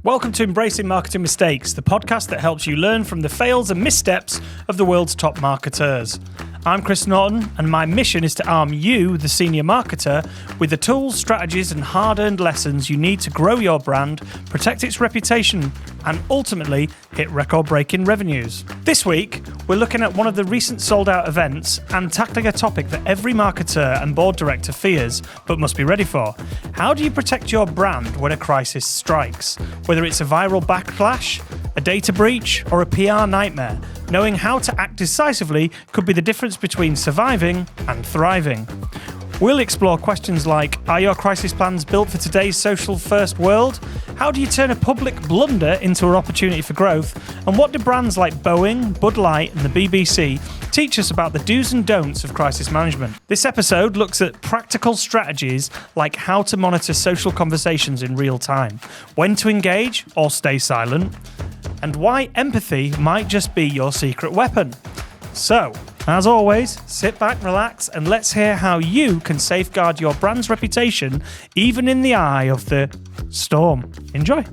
Welcome to Embracing Marketing Mistakes, the podcast that helps you learn from the fails and missteps of the world's top marketers. I'm Chris Norton, and my mission is to arm you, the senior marketer, with the tools, strategies, and hard-earned lessons you need to grow your brand, protect its reputation, and ultimately hit record-breaking revenues. This week, we're looking at one of the recent sold-out events and tackling a topic that every marketer and board director fears, but must be ready for. How do you protect your brand when a crisis strikes? Whether it's a viral backlash, a data breach, or a PR nightmare, knowing how to act decisively could be the difference between surviving and thriving. We'll explore questions like, are your crisis plans built for today's social-first world? How do you turn a public blunder into an opportunity for growth? And what do brands like Boeing, Bud Light, and the BBC teach us about the do's and don'ts of crisis management? This episode looks at practical strategies like how to monitor social conversations in real time, when to engage or stay silent, and why empathy might just be your secret weapon. So, as always, sit back, relax, and let's hear how you can safeguard your brand's reputation even in the eye of the storm. Enjoy.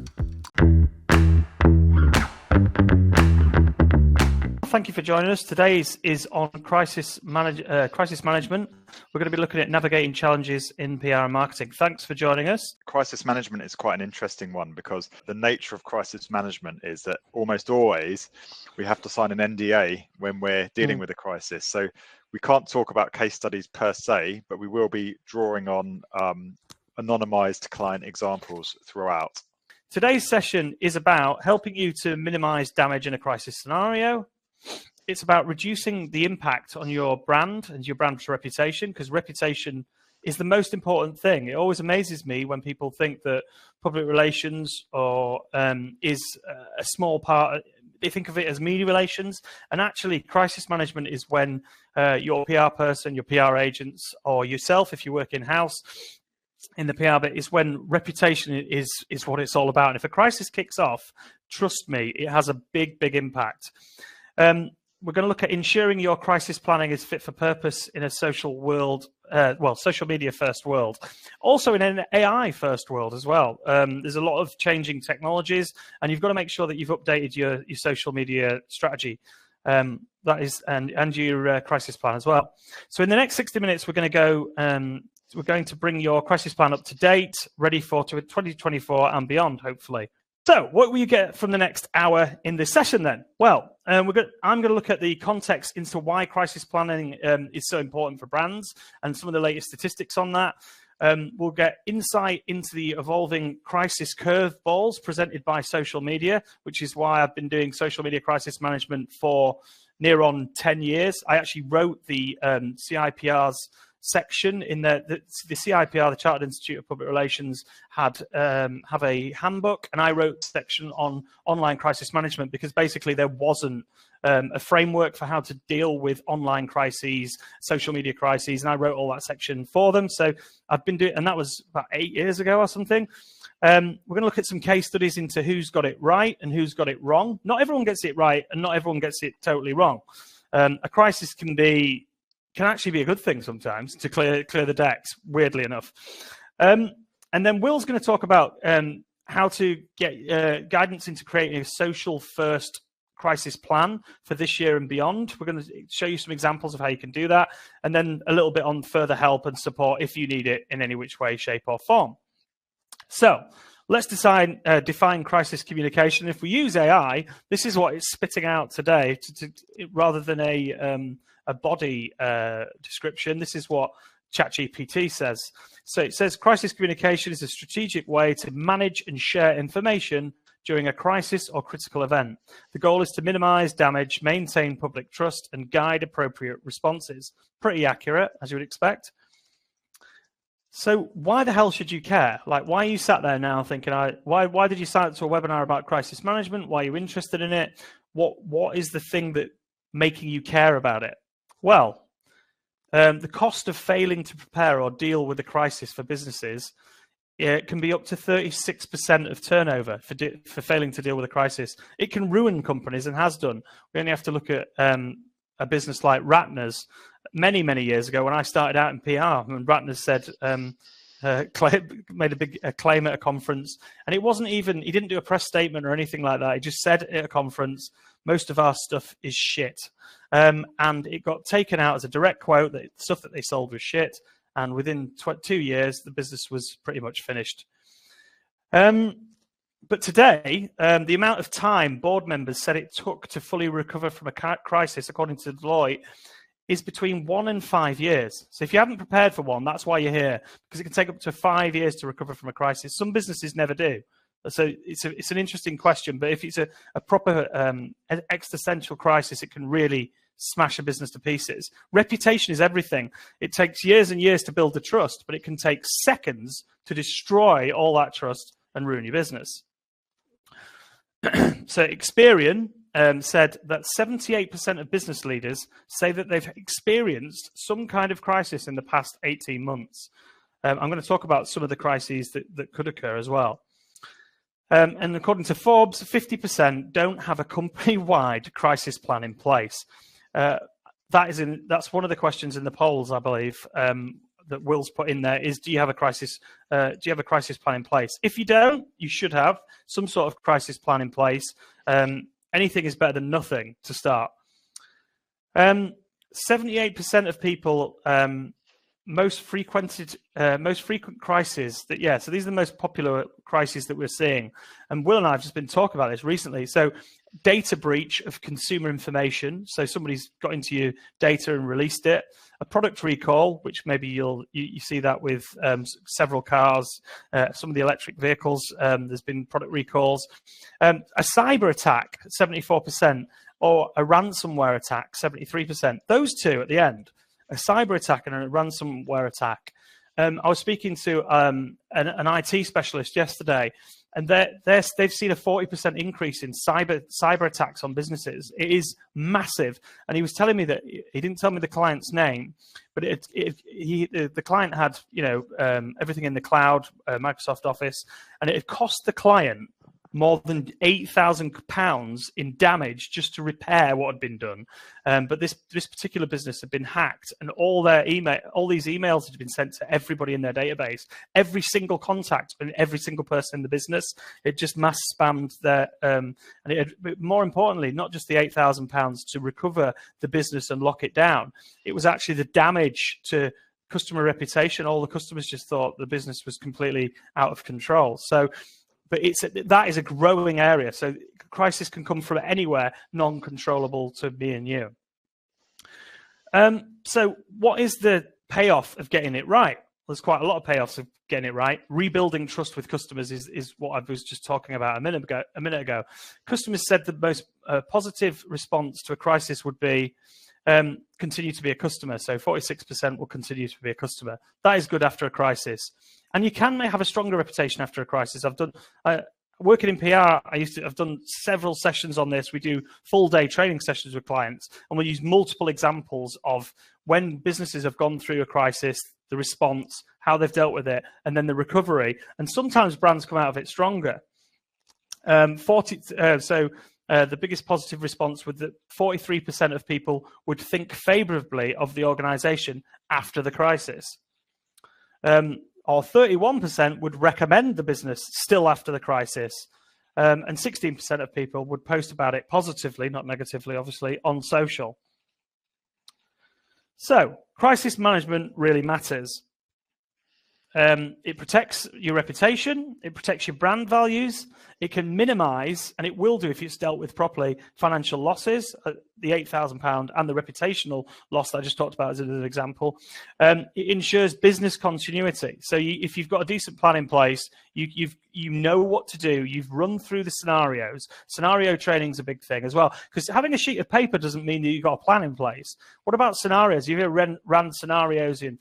Thank you for joining us. Today is on crisis management. We're going to be looking at navigating challenges in PR and marketing. Thanks for joining us. Crisis management is quite an interesting one because the nature of crisis management is that almost always we have to sign an NDA when we're dealing with a crisis. So we can't talk about case studies per se, but we will be drawing on anonymized client examples throughout. Today's session is about helping you to minimize damage in a crisis scenario. It's about reducing the impact on your brand and your brand's reputation, because reputation is the most important thing. It always amazes me when people think that public relations is a small part. They think of it as media relations, and actually crisis management is when your PR person, your PR agents, or yourself, if you work in-house in the PR bit, is when reputation is what it's all about. And if a crisis kicks off, trust me, it has a big impact. We're going to look at ensuring your crisis planning is fit for purpose in a social world, social media first world. Also in an AI first world as well. There's a lot of changing technologies, and you've got to make sure that you've updated your social media strategy. And your crisis plan as well. So in the next 60 minutes, we're going to bring your crisis plan up to date, ready for 2024 and beyond, hopefully. So what will you get from the next hour in this session then? Well, I'm going to look at the context into why crisis planning is so important for brands and some of the latest statistics on that. We'll get insight into the evolving crisis curveballs presented by social media, which is why I've been doing social media crisis management for near on 10 years. I actually wrote the CIPR's section in the CIPR, the Chartered Institute of Public Relations, have a handbook, and I wrote a section on online crisis management because basically there wasn't a framework for how to deal with online crises, social media crises, and I wrote all that section for them. So I've been doing, and that was about 8 years ago or something. We're going to look at some case studies into who's got it right and who's got it wrong. Not everyone gets it right, and not everyone gets it totally wrong. A crisis can actually be a good thing sometimes to clear the decks, weirdly enough. And then Will's going to talk about how to get guidance into creating a social-first crisis plan for this year and beyond. We're going to show you some examples of how you can do that, and then a little bit on further help and support if you need it in any which way, shape, or form. So let's define crisis communication. If we use AI, this is what it's spitting out today, rather than a body description. This is what ChatGPT says. So it says crisis communication is a strategic way to manage and share information during a crisis or critical event. The goal is to minimize damage, maintain public trust, and guide appropriate responses. Pretty accurate, as you would expect. So why the hell should you care? Like, why are you sat there now thinking, why did you sign up to a webinar about crisis management? Why are you interested in it? What is the thing that making you care about it? Well, the cost of failing to prepare or deal with a crisis for businesses, it can be up to 36% of turnover for failing to deal with a crisis. It can ruin companies and has done. We only have to look at a business like Ratner's many years ago when I started out in PR, and Ratner's said made a big claim at a conference, and it wasn't even, he didn't do a press statement or anything like that. He just said at a conference, most of our stuff is shit. And it got taken out as a direct quote that stuff that they sold was shit. And within 2 years, the business was pretty much finished. But today, the amount of time board members said it took to fully recover from a crisis, according to Deloitte, is between 1 and 5 years. So if you haven't prepared for one, that's why you're here, because it can take up to 5 years to recover from a crisis. Some businesses never do. So it's an interesting question, but if it's a proper existential crisis, it can really smash a business to pieces. Reputation is everything. It takes years and years to build the trust, but it can take seconds to destroy all that trust and ruin your business. So Experian said that 78% of business leaders say that they've experienced some kind of crisis in the past 18 months. I'm going to talk about some of the crises that could occur as well. And according to Forbes, 50% don't have a company-wide crisis plan in place. That's one of the questions in the polls, I believe, that Will's put in there is, do you have a crisis plan in place? If you don't, you should have some sort of crisis plan in place. Anything is better than nothing to start. 78% of people, most frequent crises so these are the most popular crises that we're seeing. And Will and I have just been talking about this recently. So data breach of consumer information. So somebody's got into your data and released it. A product recall, which maybe you see that with several cars, some of the electric vehicles. There's been product recalls. A cyber attack, 74%, or a ransomware attack, 73%. Those two at the end, a cyber attack and a ransomware attack. I was speaking to an IT specialist yesterday, and they've seen a 40% increase in cyber attacks on businesses. It is massive. And he was telling me that he didn't tell me the client's name, but the client had everything in the cloud, Microsoft Office, and it had cost the client more than £8,000 in damage just to repair what had been done. But this particular business had been hacked, and all these emails had been sent to everybody in their database, every single contact and every single person in the business. It just mass spammed their, and more importantly, not just the £8,000 to recover the business and lock it down. It was actually the damage to customer reputation. All the customers just thought the business was completely out of control. So, but that is a growing area. So crisis can come from anywhere, non-controllable to me and you. So what is the payoff of getting it right? There's quite a lot of payoffs of getting it right. Rebuilding trust with customers is what I was just talking about a minute ago. Customers said the most positive response to a crisis would be continue to be a customer. So 46% will continue to be a customer. That is good after a crisis. And you can have a stronger reputation after a crisis. Working in PR, I've done several sessions on this. We do full day training sessions with clients, and we use multiple examples of when businesses have gone through a crisis, the response, how they've dealt with it, and then the recovery. And sometimes brands come out of it stronger. The biggest positive response was that 43% of people would think favorably of the organization after the crisis. Or 31% would recommend the business still after the crisis. And 16% of people would post about it positively, not negatively, obviously, on social. So, crisis management really matters. It protects your reputation, it protects your brand values, it can minimize, and it will do if it's dealt with properly, financial losses, the £8,000 and the reputational loss that I just talked about as an example. It ensures business continuity. So if you've got a decent plan in place, you know what to do, you've run through the scenarios. Scenario training is a big thing as well, because having a sheet of paper doesn't mean that you've got a plan in place. What about scenarios? You've ever ran scenarios in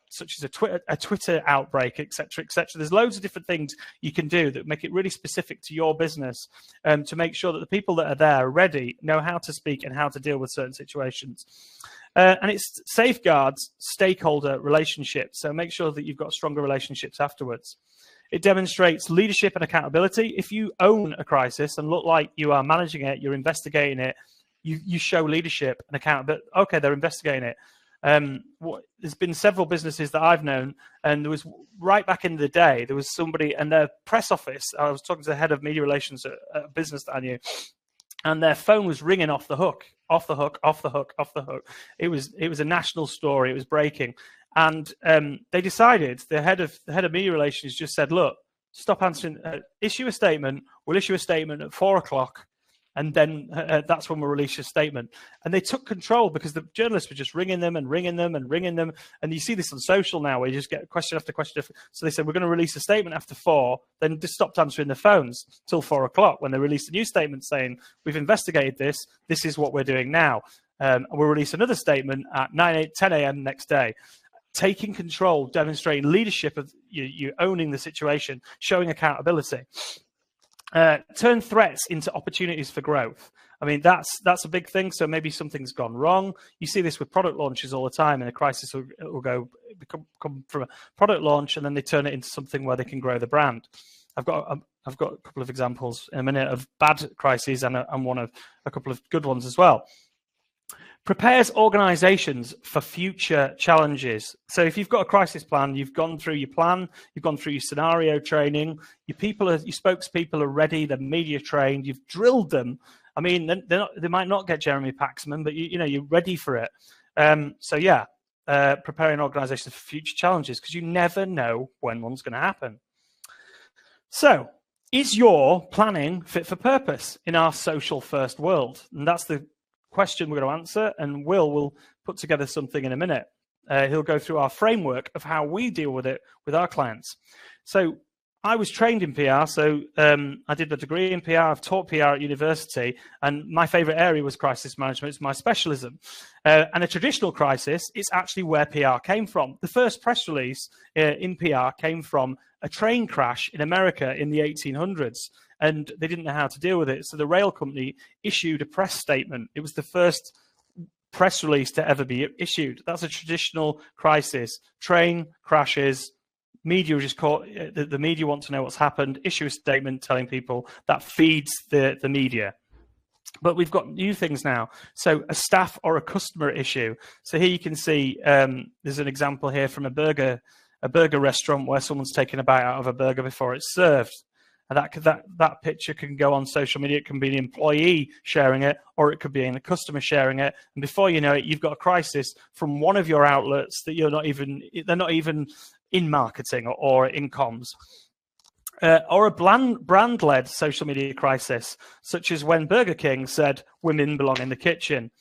such as a Twitter outbreak, etc., etc. There's loads of different things you can do that make it really specific to your business, to make sure that the people that are there are ready, know how to speak and how to deal with certain situations. And it safeguards stakeholder relationships, so make sure that you've got stronger relationships afterwards. It demonstrates leadership and accountability. If you own a crisis and look like you are managing it, you're investigating it, you show leadership and accountability. Okay, they're investigating it. There's been several businesses that I've known, and there was right back in the day, there was somebody in their press office. I was talking to the head of media relations at a business that I knew, and their phone was ringing off the hook, off the hook, off the hook, off the hook. It was a national story. It was breaking, and they decided the head of media relations just said, "Look, stop answering. Issue a statement. We'll issue a statement at 4:00." And then that's when we'll release a statement. And they took control because the journalists were just ringing them and ringing them and ringing them. And you see this on social now where you just get question after question. So they said, we're going to release a statement after 4. Then just stopped answering the phones till 4:00 when they released a new statement saying, we've investigated this. This is what we're doing now. And we'll release another statement at 10 a.m. next day. Taking control, demonstrating leadership of you owning the situation, showing accountability. Turn threats into opportunities for growth. I mean, that's a big thing. So maybe something's gone wrong. You see this with product launches all the time, and a crisis will come from a product launch, and then they turn it into something where they can grow the brand. I've got a couple of examples in a minute of bad crises and one of a couple of good ones as well. Prepares organizations for future challenges. So if you've got a crisis plan, you've gone through your plan, you've gone through your scenario training, your spokespeople are ready, they're media trained, you've drilled them. I mean, they might not get Jeremy Paxman, but you're ready for it. Preparing organizations for future challenges, because you never know when one's going to happen. So, is your planning fit for purpose in our social first world? And that's the question we're going to answer, and will put together something in a minute. He'll go through our framework of how we deal with it with our clients. So I was trained in PR, so I did a degree in PR. I've taught PR at university, and my favorite area was crisis management. It's my specialism. And a traditional crisis is actually where PR came from. The first press release in PR came from a train crash in America in the 1800s. And they didn't know how to deal with it. So the rail company issued a press statement. It was the first press release to ever be issued. That's a traditional crisis. Train crashes. Media just caught. The media want to know what's happened. Issue a statement telling people. That feeds the media. But we've got new things now. So a staff or a customer issue. So here you can see there's an example here from a burger restaurant where someone's taken a bite out of a burger before it's served. And that picture can go on social media. It can be an employee sharing it, or it could be a customer sharing it. And before you know it, you've got a crisis from one of your outlets that they're not even in marketing or in comms. Or a brand-led social media crisis, such as when Burger King said women belong in the kitchen,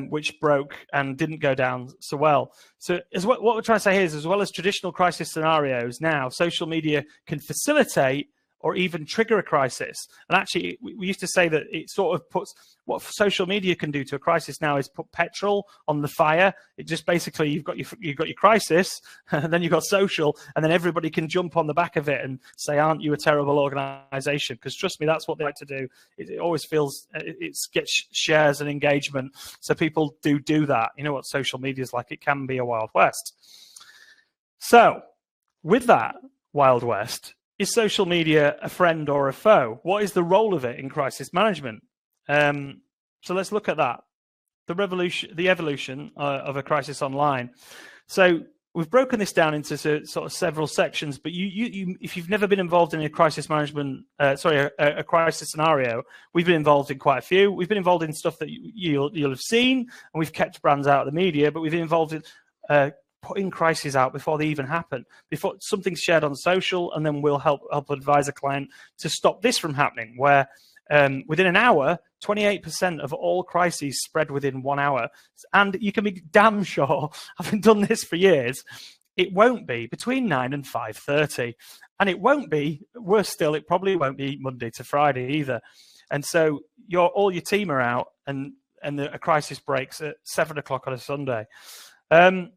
which broke and didn't go down so well. So what we're trying to say here is, as well as traditional crisis scenarios, now social media can facilitate or even trigger a crisis. And actually, we used to say that it sort of puts, what social media can do to a crisis now is put petrol on the fire. It just basically, you've got your crisis, and then you've got social, and then everybody can jump on the back of it and say, aren't you a terrible organization? Because trust me, that's what they like to do. It always feels, it gets shares and engagement. So people do that. You know what social media is like. It can be a Wild West. So with that Wild West, is social media a friend or a foe? What is the role of it in crisis management? So let's look at that. The evolution of a crisis online. So we've broken this down into sort of several sections, but you if you've never been involved in a crisis management, a crisis scenario, we've been involved in quite a few. We've been involved in stuff that you'll have seen, and we've kept brands out of the media, but we've been involved in putting crises out before they even happen, before something's shared on social, and then we'll help advise a client to stop this from happening, where within an hour, 28% of all crises spread within 1 hour. And you can be damn sure, having done this for years, it won't be between 9 and 5:30. And it won't be, worse still, it probably won't be Monday to Friday either. And so all your team are out, and a crisis breaks at 7 o'clock on a Sunday. On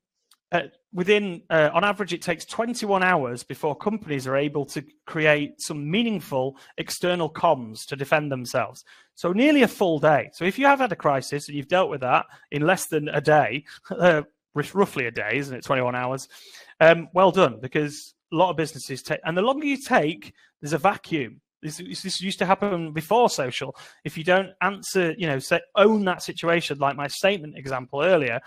average, it takes 21 hours before companies are able to create some meaningful external comms to defend themselves. So nearly a full day. So if you have had a crisis and you've dealt with that in less than a day, roughly a day, isn't it, 21 hours, well done, because a lot of businesses take, and the longer you take, there's a vacuum. This used to happen before social. If you don't answer, own that situation, like my statement example earlier,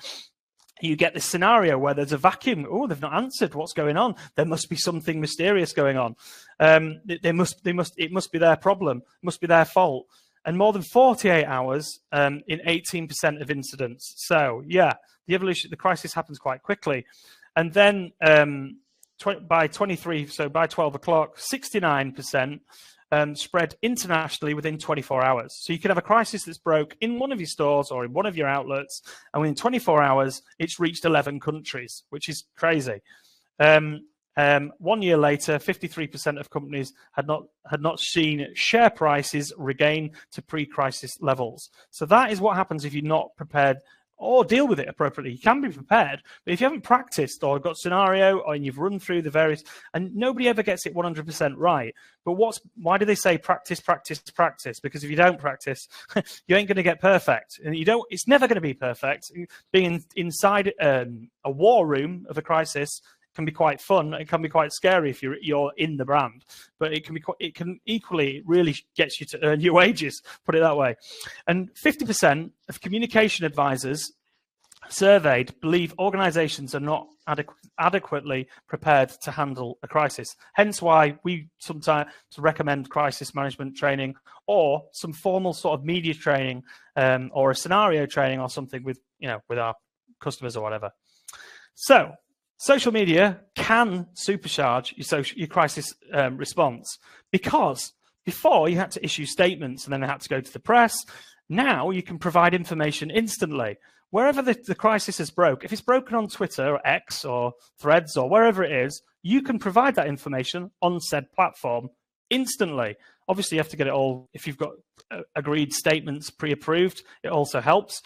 you get this scenario where there's a vacuum. Oh, they've not answered. What's going on? There must be something mysterious going on. It must be their problem. It must be their fault. And more than 48 hours in 18% of incidents. So yeah, the crisis happens quite quickly. And then by 23, so by 12 o'clock, 69% spread internationally within 24 hours. So you could have a crisis that's broke in one of your stores or in one of your outlets, and within 24 hours, it's reached 11 countries, which is crazy. 1 year later, 53% of companies had not seen share prices regain to pre-crisis levels. So that is what happens if you're not prepared or deal with it appropriately. You can be prepared, but if you haven't practiced or got scenario or you've run through the various, and nobody ever gets it 100% right. But why do they say practice, practice, practice? Because if you don't practice, you ain't going to get perfect, and it's never going to be perfect. Being inside a war room of a crisis can be quite fun. It can be quite scary if you're in the brand, but it can equally really gets you to earn your wages, put it that way. And 50% of communication advisors surveyed believe organizations are not adequately prepared to handle a crisis. Hence why we sometimes recommend crisis management training or some formal sort of media training or a scenario training or something with our customers or whatever. So social media can supercharge your crisis response, because before you had to issue statements and then they had to go to the press. Now you can provide information instantly. Wherever the crisis is broke, if it's broken on Twitter or X or Threads or wherever it is, you can provide that information on said platform instantly. Obviously, you have to get it all. If you've got agreed statements pre-approved, it also helps.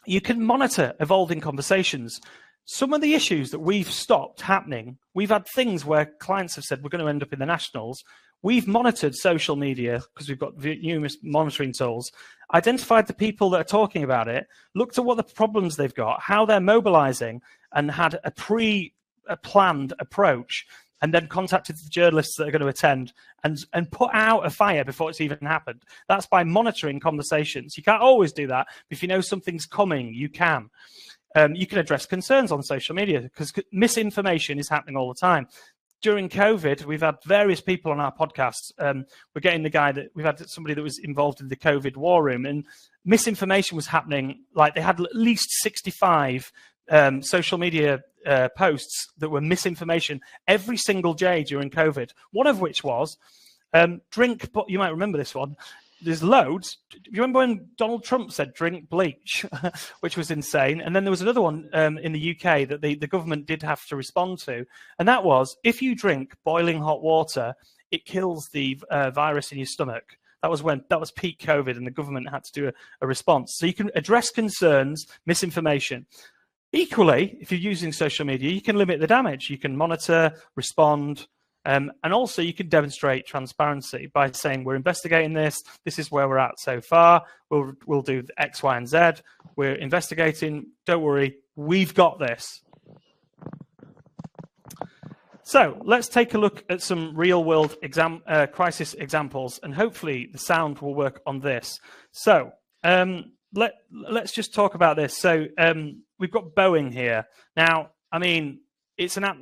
You can monitor evolving conversations. Some of the issues that we've stopped happening, we've had things where clients have said we're going to end up in the nationals. We've monitored social media because we've got numerous monitoring tools, identified the people that are talking about it, looked at what the problems they've got, how they're mobilizing, and had a pre-planned approach, and then contacted the journalists that are going to attend and put out a fire before it's even happened. That's by monitoring conversations. You can't always do that, but if you know something's coming, you can. You can address concerns on social media because misinformation is happening all the time. During COVID, we've had various people on our podcasts. We're getting we've had somebody that was involved in the COVID war room, and misinformation was happening. Like they had at least 65 social media posts that were misinformation every single day during COVID. One of which was drink, but you might remember this one. There's loads. Do you remember when Donald Trump said drink bleach, which was insane? And then there was another one in the UK that the government did have to respond to. And that was, if you drink boiling hot water, it kills the virus in your stomach. That was peak COVID, and the government had to do a response. So you can address concerns, misinformation. Equally, if you're using social media, you can limit the damage. You can monitor, respond, and also you can demonstrate transparency by saying we're investigating this. This is where we're at so far. We'll do X, Y, and Z. We're investigating. Don't worry, we've got this. So let's take a look at some real-world crisis examples, and hopefully the sound will work on this. So let's just talk about this. So we've got Boeing here. Now, I mean,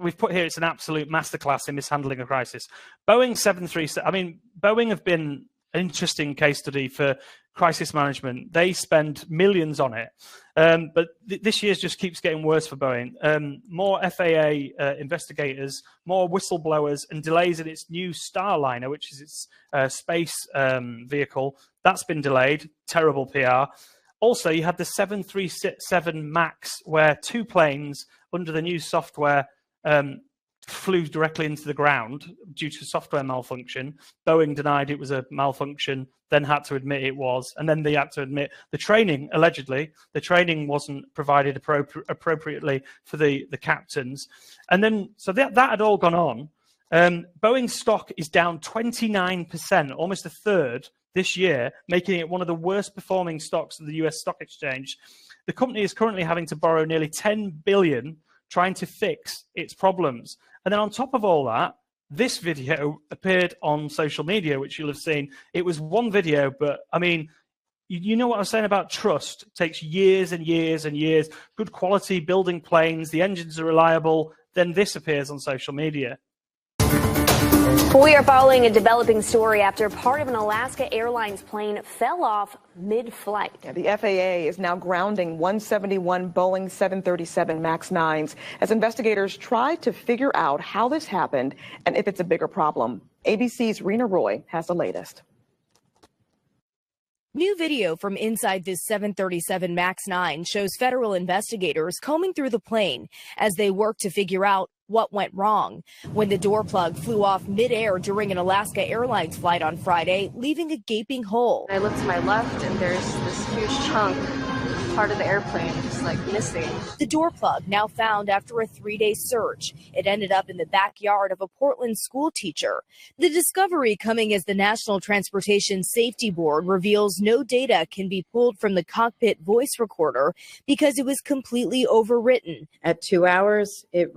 we've put here it's an absolute masterclass in mishandling a crisis. Boeing 737. I mean, Boeing have been an interesting case study for crisis management. They spend millions on it, but this year just keeps getting worse for Boeing. More FAA investigators, more whistleblowers, and delays in its new Starliner, which is its space vehicle. That's been delayed. Terrible PR. Also, you had the 737 MAX, where 2 planes under the new software flew directly into the ground due to software malfunction. Boeing denied it was a malfunction, then had to admit it was, and then they had to admit the training, allegedly, the training wasn't provided appropriately for the captains. And then, so that had all gone on. Boeing's stock is down 29%, almost a third this year, making it one of the worst performing stocks of the US stock exchange. The company is currently having to borrow nearly $10 billion trying to fix its problems. And then on top of all that, this video appeared on social media, which you'll have seen. It was one video, but I mean, you know what I was saying about trust? It takes years and years and years. Good quality, building planes, the engines are reliable. Then this appears on social media. We are following a developing story after part of an Alaska Airlines plane fell off mid-flight. The FAA is now grounding 171 Boeing 737 MAX 9s as investigators try to figure out how this happened and if it's a bigger problem. ABC's Rena Roy has the latest. New video from inside this 737 MAX 9 shows federal investigators combing through the plane as they work to figure out what went wrong when the door plug flew off midair during an Alaska Airlines flight on Friday, leaving a gaping hole. I look to my left and there's this huge chunk, part of the airplane, just like missing. The door plug now found after a 3-day search. It ended up in the backyard of a Portland school teacher. The discovery coming as the National Transportation Safety Board reveals no data can be pulled from the cockpit voice recorder because it was completely overwritten. At 2 hours, it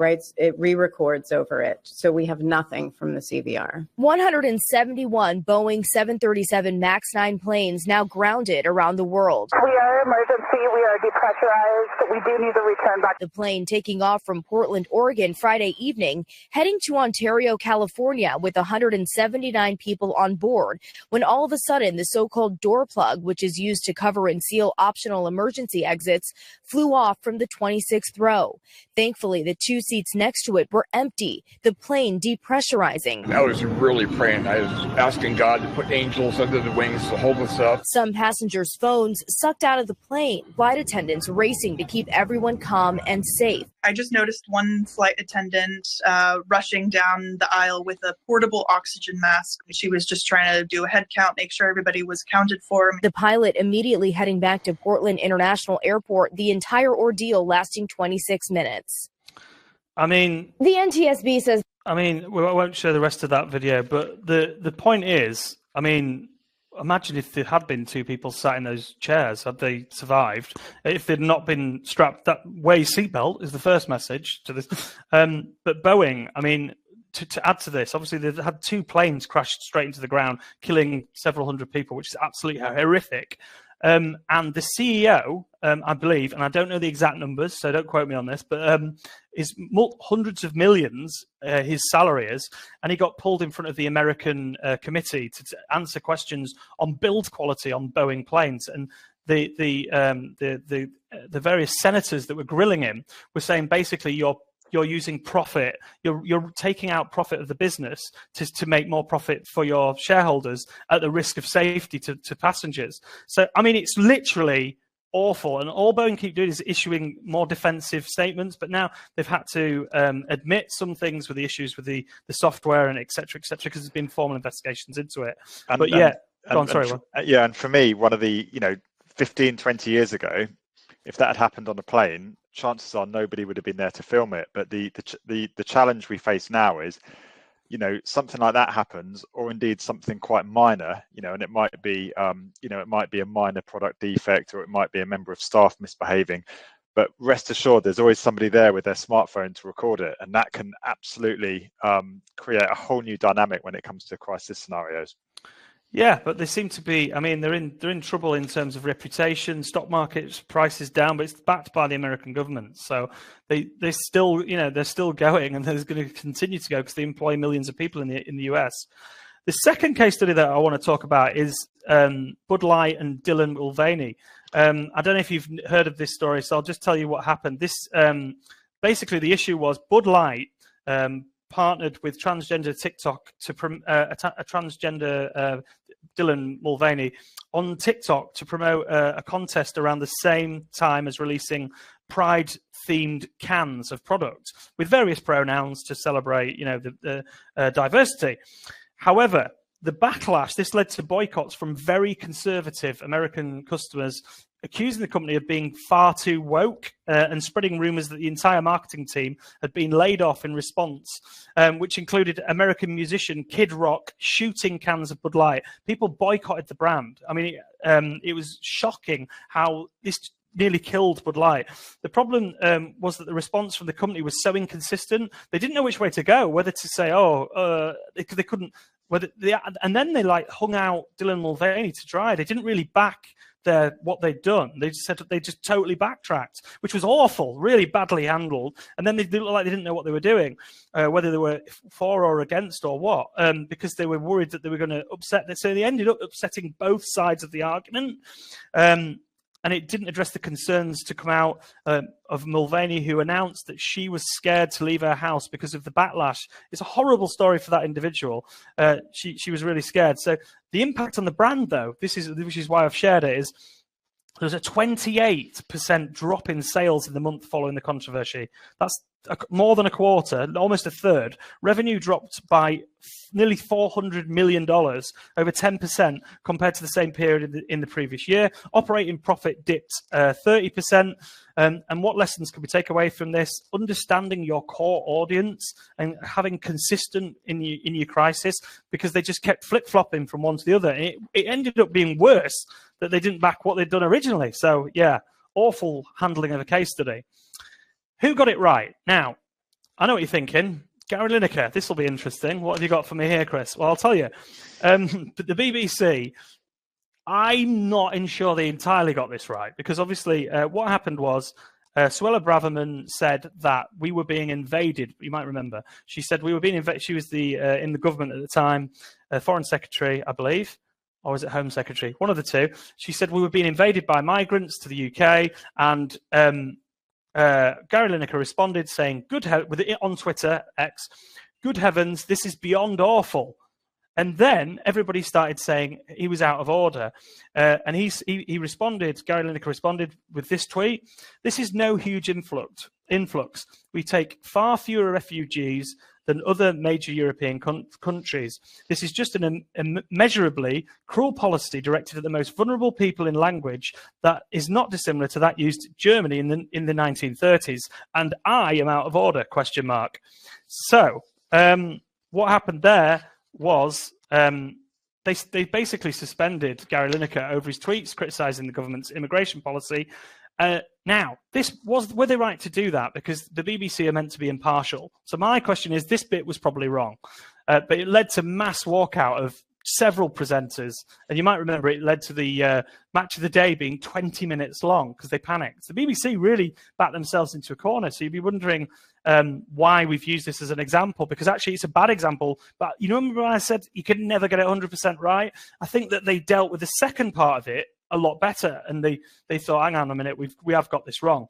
re-records over it. So we have nothing from the CVR. 171 Boeing 737 MAX 9 planes now grounded around the world. We are emergency. We are depressurized. We do need to return back. The plane taking off from Portland, Oregon Friday evening, heading to Ontario, California with 179 people on board when all of a sudden the so-called door plug, which is used to cover and seal optional emergency exits, flew off from the 26th row. Thankfully, the 2 seats next to it were empty, the plane depressurizing. I was really praying. I was asking God to put angels under the wings to hold us up. Some passengers' phones sucked out of the plane, flight attendants racing to keep everyone calm and safe. I just noticed one flight attendant rushing down the aisle with a portable oxygen mask. She was just trying to do a head count, make sure everybody was accounted for. The pilot immediately heading back to Portland International Airport, the entire ordeal lasting 26 minutes. I mean, the NTSB says... I mean, I won't show the rest of that video, but the point is, I mean, imagine if there had been 2 people sat in those chairs, had they survived? If they'd not been strapped, that wear your seatbelt is the first message to this. But Boeing, I mean, to add to this, obviously they've had 2 planes crashed straight into the ground, killing several hundred people, which is absolutely horrific. And the CEO, I believe, and I don't know the exact numbers, so don't quote me on this, but is hundreds of millions, his salary is, and he got pulled in front of the American committee to answer questions on build quality on Boeing planes. And the various senators that were grilling him were saying basically you're using profit, you're taking out profit of the business to make more profit for your shareholders at the risk of safety to passengers. So, I mean, it's literally awful. And all Boeing keep doing is issuing more defensive statements. But now they've had to admit some things with the issues with the software and et cetera, because there's been formal investigations into it. And for me, one of the, 15, 20 years ago, if that had happened on a plane, chances are nobody would have been there to film it. But the challenge we face now is, something like that happens, or indeed something quite minor, and it might be, it might be a minor product defect, or it might be a member of staff misbehaving. But rest assured, there's always somebody there with their smartphone to record it, and that can absolutely create a whole new dynamic when it comes to crisis scenarios. Yeah, but they seem to be. I mean, they're in trouble in terms of reputation. Stock market prices down, but it's backed by the American government. So they still, they're still going, and they're going to continue to go because they employ millions of people in the US. The second case study that I want to talk about is Bud Light and Dylan Mulvaney. I don't know if you've heard of this story, so I'll just tell you what happened. This basically the issue was Bud Light partnered with transgender TikTok to a transgender Dylan Mulvaney on TikTok to promote a contest around the same time as releasing Pride-themed cans of product with various pronouns to celebrate, the diversity. However, the backlash, this led to boycotts from very conservative American customers accusing the company of being far too woke and spreading rumors that the entire marketing team had been laid off in response, which included American musician Kid Rock shooting cans of Bud Light. People boycotted the brand. I mean, it was shocking how this nearly killed Bud Light. The problem was that the response from the company was so inconsistent. They didn't know which way to go, whether to say, they couldn't, and then they hung out Dylan Mulvaney to dry. They didn't really back what they'd done. They just said they just totally backtracked, which was awful, really badly handled. And then they looked like they didn't know what they were doing, whether they were for or against or what, because they were worried that they were going to upset. So they ended up upsetting both sides of the argument. And it didn't address the concerns to come out of Mulvaney, who announced that she was scared to leave her house because of the backlash. It's a horrible story for that individual. She was really scared. So the impact on the brand, though, which is why I've shared it, is there's a 28% drop in sales in the month following the controversy. That's more than a quarter, almost a third. Revenue dropped by nearly $400 million, over 10% compared to the same period in the previous year. Operating profit dipped 30%. And what lessons can we take away from this? Understanding your core audience and having consistent in your crisis, because they just kept flip-flopping from one to the other. And it ended up being worse that they didn't back what they'd done originally. So, yeah, awful handling of a case study. Who got it right? Now, I know what you're thinking. Gary Lineker, this will be interesting. What have you got for me here, Chris? Well, I'll tell you. But the BBC, I'm not sure they entirely got this right, because obviously what happened was Suella Braverman said that we were being invaded. You might remember. She said we were being invaded. She was in the government at the time, Foreign Secretary, I believe. Or was it Home Secretary? One of the two. She said we were being invaded by migrants to the UK, and Gary Lineker responded saying, on Twitter, X, "Good heavens, this is beyond awful." And then everybody started saying he was out of order. And he responded, Gary Lineker responded with this tweet: "This is no huge influx. We take far fewer refugees than other major European countries. This is just an immeasurably cruel policy directed at the most vulnerable people in language that is not dissimilar to that used in Germany in the 1930s. And I am out of order, ? So what happened there was they basically suspended Gary Lineker over his tweets criticising the government's immigration policy. Now, were they right to do that? Because the BBC are meant to be impartial. So my question is, this bit was probably wrong, but it led to mass walkout of several presenters. And you might remember it led to the match of the day being 20 minutes long because they panicked. The BBC really backed themselves into a corner. So you'd be wondering why we've used this as an example, because actually it's a bad example. But you know, remember when I said you could never get it 100% right? I think that they dealt with the second part of it a lot better, and they thought, hang on a minute, we have got this wrong,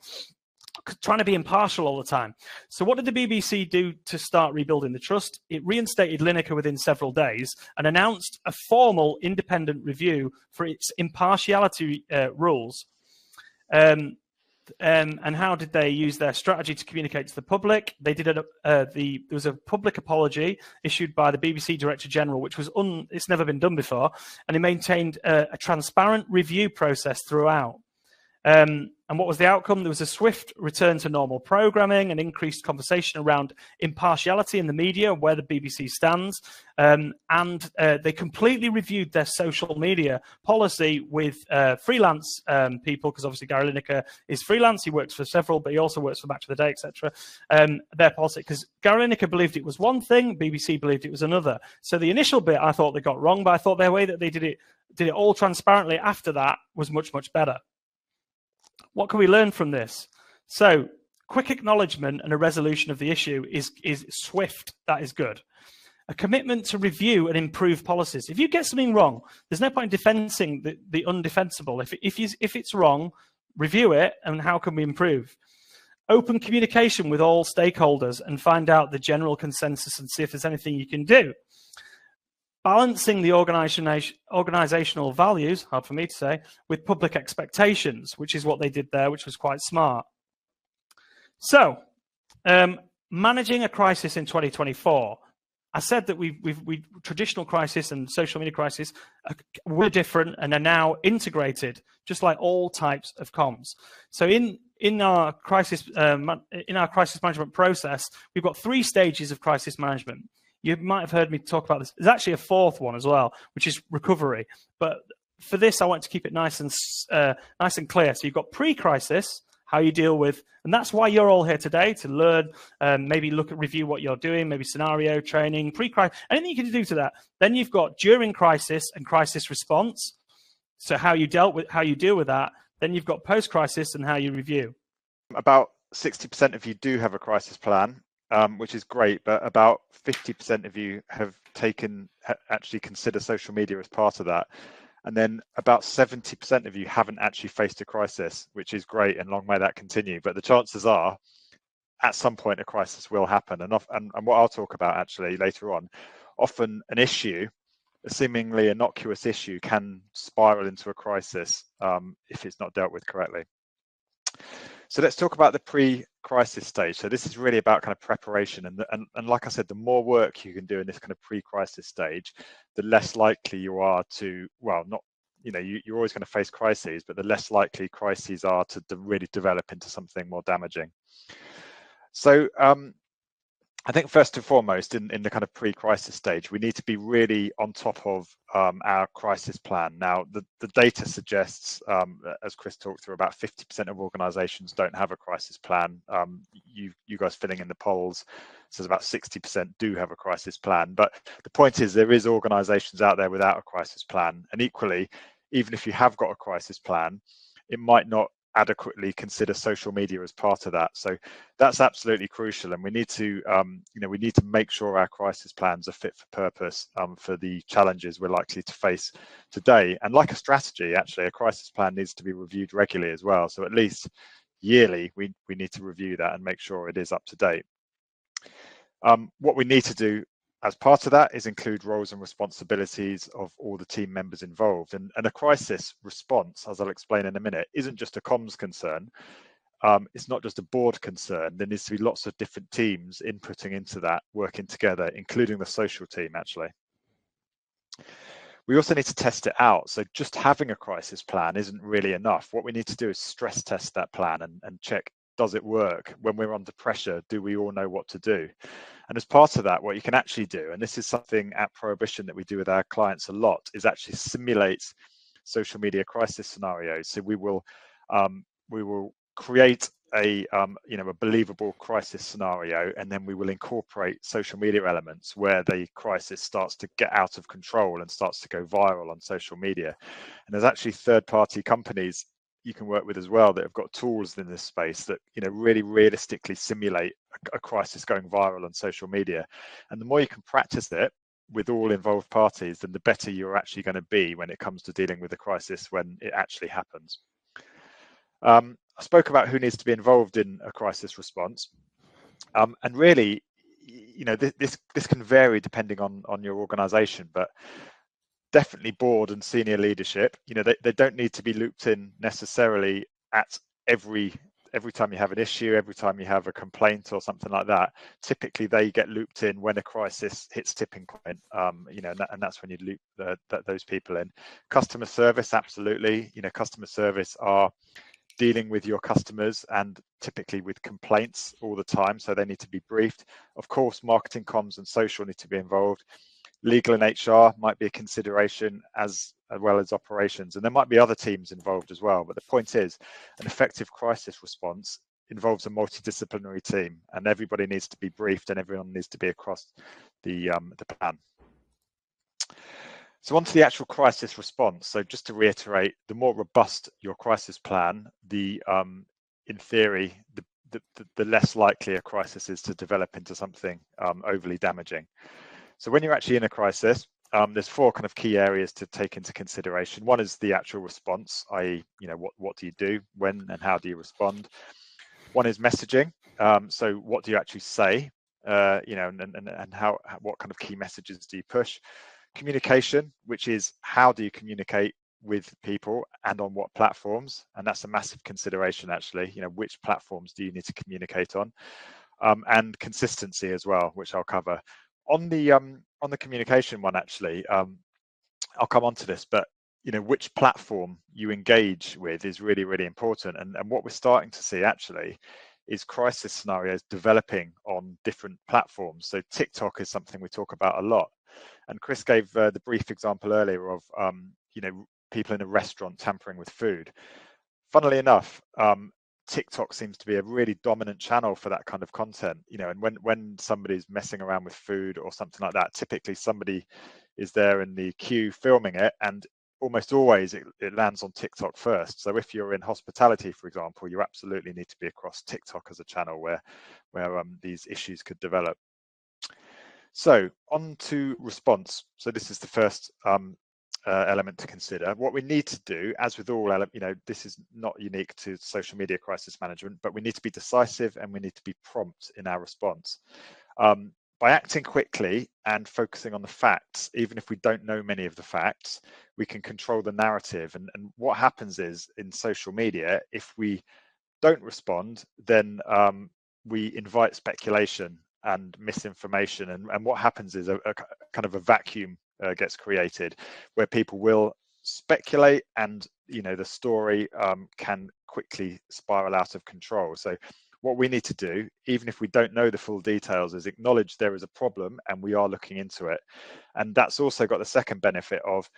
trying to be impartial all the time. So what did the BBC do to start rebuilding the trust? It reinstated Lineker within several days and announced a formal independent review for its impartiality rules. And how did they use their strategy to communicate to the public? They did there was a public apology issued by the BBC Director General, which was it's never been done before, and they maintained a transparent review process throughout. And what was the outcome? There was a swift return to normal programming and increased conversation around impartiality in the media, where the BBC stands. And they completely reviewed their social media policy with freelance people, because obviously Gary Lineker is freelance. He works for several, but he also works for Match of the Day, etc. Their policy, because Gary Lineker believed it was one thing, BBC believed it was another. So the initial bit I thought they got wrong, but I thought their way that they did it all transparently after that was much, much better. What can we learn from this? So, quick acknowledgement and a resolution of the issue is swift. That is good. A commitment to review and improve policies. If you get something wrong, there's no point in defending the undefensible. If it's wrong, review it, and how can we improve? Open communication with all stakeholders and find out the general consensus and see if there's anything you can do. Balancing the organizational values, hard for me to say, with public expectations, which is what they did there, which was quite smart. So, managing a crisis in 2024. I said that we traditional crisis and social media crisis were different and are now integrated, just like all types of comms. So in our crisis management process, we've got 3 stages of crisis management. You might have heard me talk about this. There's actually a 4th one as well, which is recovery. But for this, I want to keep it nice and clear. So you've got pre-crisis, how you deal with, and that's why you're all here today, to learn, maybe review what you're doing, maybe scenario training, pre-crisis, anything you can do to that. Then you've got during crisis and crisis response. So how you deal with that, then you've got post-crisis and how you review. About 60% of you do have a crisis plan, which is great, but about 50% of you have actually consider social media as part of that. And then about 70% of you haven't actually faced a crisis, which is great, and long may that continue. But the chances are, at some point, a crisis will happen. And what I'll talk about actually later on, often an issue, a seemingly innocuous issue, can spiral into a crisis if it's not dealt with correctly. So let's talk about the pre-crisis stage. So this is really about kind of preparation, and like I said, the more work you can do in this kind of pre-crisis stage, the less likely you are to, well, not, you're always going to face crises, but the less likely crises are to really develop into something more damaging. So I think first and foremost, in the kind of pre-crisis stage, we need to be really on top of our crisis plan. Now, the data suggests, as Chris talked through, about 50% of organizations don't have a crisis plan. You guys filling in the polls says about 60% do have a crisis plan. But the point is, there is organizations out there without a crisis plan. And equally, even if you have got a crisis plan, it might not adequately consider social media as part of that. So that's absolutely crucial, and we need to we need to make sure our crisis plans are fit for purpose for the challenges we're likely to face today. And like a strategy, actually, a crisis plan needs to be reviewed regularly as well. So at least yearly we need to review that and make sure it is up to date. What we need to do as part of that is include roles and responsibilities of all the team members involved. And a crisis response, as I'll explain in a minute, isn't just a comms concern. It's not just a board concern. There needs to be lots of different teams inputting into that, working together, including the social team, actually. We also need to test it out. So just having a crisis plan isn't really enough. What we need to do is stress test that plan and check, does it work? When we're under pressure, do we all know what to do? And as part of that, what you can actually do, and this is something at Prohibition that we do with our clients a lot, is actually simulate social media crisis scenarios. So we will create a believable crisis scenario, and then we will incorporate social media elements where the crisis starts to get out of control and starts to go viral on social media. And there's actually third-party companies you can work with as well that have got tools in this space that really realistically simulate a crisis going viral on social media. And the more you can practice it with all involved parties, then the better you're actually going to be when it comes to dealing with a crisis when it actually happens. I spoke about who needs to be involved in a crisis response, and really, this can vary depending on your organization, but definitely board and senior leadership, they don't need to be looped in necessarily at every time you have an issue, every time you have a complaint or something like that. Typically they get looped in when a crisis hits tipping point, and that's when you loop those people in. Customer service, absolutely. Customer service are dealing with your customers and typically with complaints all the time, so they need to be briefed. Of course, marketing, comms and social need to be involved. Legal and HR might be a consideration as well as operations, and there might be other teams involved as well. But the point is, an effective crisis response involves a multidisciplinary team, and everybody needs to be briefed and everyone needs to be across the plan. So on to the actual crisis response. So just to reiterate, the more robust your crisis plan, in theory, the less likely a crisis is to develop into something overly damaging. So when you're actually in a crisis, there's four kind of key areas to take into consideration. One is the actual response, i.e., what do you do, when and how do you respond? One is messaging. So what do you actually say, and what kind of key messages do you push? Communication, which is how do you communicate with people and on what platforms? And that's a massive consideration, actually. Which platforms do you need to communicate on? And consistency as well, which I'll cover. On the communication one, actually, I'll come on to this, but which platform you engage with is really, really important. And what we're starting to see actually is crisis scenarios developing on different platforms. So TikTok is something we talk about a lot. And Chris gave the brief example earlier of people in a restaurant tampering with food. Funnily enough, TikTok seems to be a really dominant channel for that kind of content, and when somebody's messing around with food or something like that, typically somebody is there in the queue filming it, and almost always it lands on TikTok first. So if you're in hospitality, for example, you absolutely need to be across TikTok as a channel where these issues could develop. So on to response. So this is the first element to consider. What we need to do, as with all this is not unique to social media crisis management, but we need to be decisive and we need to be prompt in our response. By acting quickly and focusing on the facts, even if we don't know many of the facts, we can control the narrative. And what happens is, in social media, if we don't respond, then we invite speculation and misinformation. And what happens is a kind of a vacuum gets created where people will speculate, and the story can quickly spiral out of control. So what we need to do, even if we don't know the full details, is acknowledge there is a problem and we are looking into it. And that's also got the second benefit of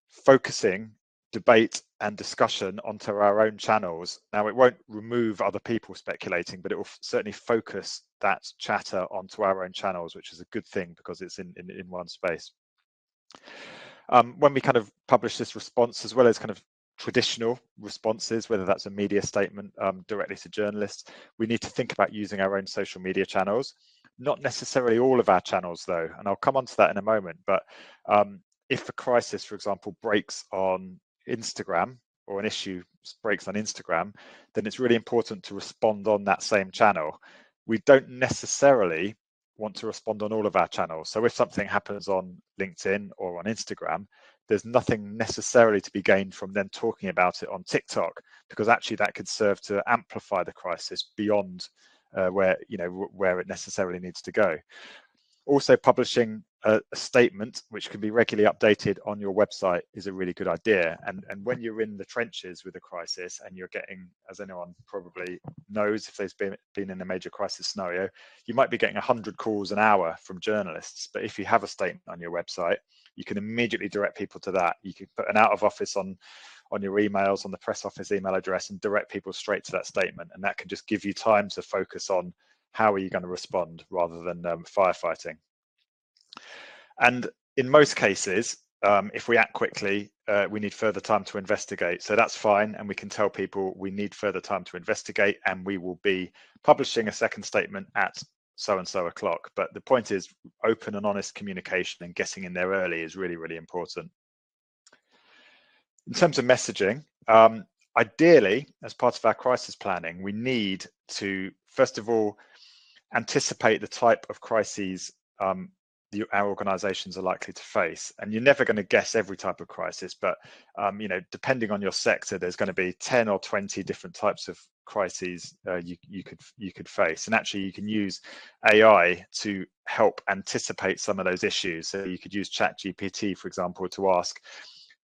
focusing debate and discussion onto our own channels. Now, it won't remove other people speculating, but it will certainly focus that chatter onto our own channels, which is a good thing because it's in one space. When we kind of publish this response, as well as kind of traditional responses, whether that's a media statement directly to journalists, we need to think about using our own social media channels. Not necessarily all of our channels, though, and I'll come on to that in a moment. But if a crisis, for example, breaks on Instagram, or an issue breaks on Instagram, then it's really important to respond on that same channel. We don't necessarily want to respond on all of our channels. So if something happens on LinkedIn or on Instagram, there's nothing necessarily to be gained from then talking about it on TikTok, because actually that could serve to amplify the crisis beyond where it necessarily needs to go. Also, publishing a statement which can be regularly updated on your website is a really good idea. And when you're in the trenches with a crisis and you're getting, as anyone probably knows, if they've been in a major crisis scenario, you might be getting 100 calls an hour from journalists. But if you have a statement on your website, you can immediately direct people to that. You can put an out of office on your emails, on the press office email address, and direct people straight to that statement. And that can just give you time to focus on how are you going to respond rather than firefighting. And in most cases, if we act quickly, we need further time to investigate. So that's fine. And we can tell people we need further time to investigate, and we will be publishing a second statement at so-and-so o'clock. But the point is, open and honest communication and getting in there early is really, really important. In terms of messaging, ideally, as part of our crisis planning, we need to, first of all, anticipate the type of crises our organizations are likely to face. And you're never going to guess every type of crisis, but depending on your sector, there's going to be 10 or 20 different types of crises you could face. And actually, you can use AI to help anticipate some of those issues. So you could use ChatGPT, for example, to ask,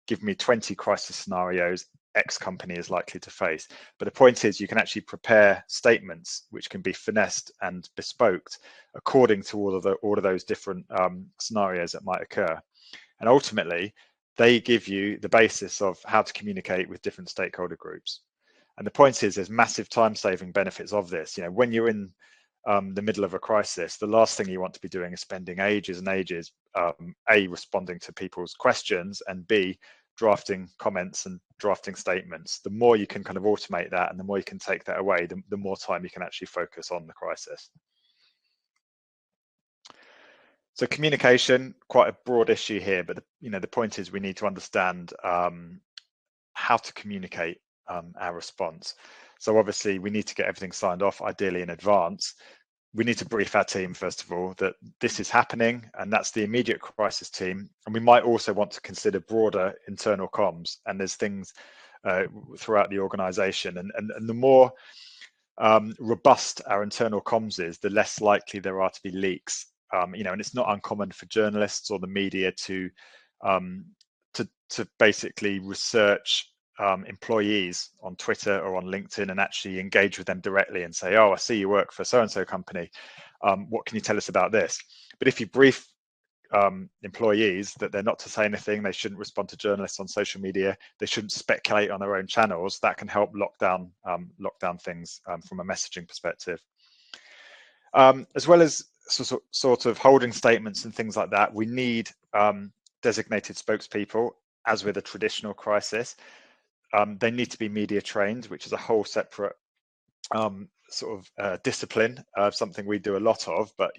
give me 20 crisis scenarios X company is likely to face. But the point is, you can actually prepare statements which can be finessed and bespoked according to all of those different scenarios that might occur. And ultimately, they give you the basis of how to communicate with different stakeholder groups. And the point is, there's massive time-saving benefits of this. When you're in the middle of a crisis, the last thing you want to be doing is spending ages and ages, A, responding to people's questions, and B, drafting comments and drafting statements. The more you can kind of automate that and the more you can take that away, the more time you can actually focus on the crisis. So communication, quite a broad issue here, but the point is we need to understand how to communicate our response. So obviously we need to get everything signed off, ideally in advance. We need to brief our team, first of all, that this is happening, and that's the immediate crisis team. And we might also want to consider broader internal comms, and there's things throughout the organization. And the more robust our internal comms is, the less likely there are to be leaks. And it's not uncommon for journalists or the media to basically research employees on Twitter or on LinkedIn and actually engage with them directly and say, oh, I see you work for so-and-so company. What can you tell us about this? But if you brief employees that they're not to say anything, they shouldn't respond to journalists on social media, they shouldn't speculate on their own channels, that can help lock down things from a messaging perspective. As well as sort of holding statements and things like that, we need designated spokespeople. as with a traditional crisis. They need to be media trained, which is a whole separate discipline, something we do a lot of, but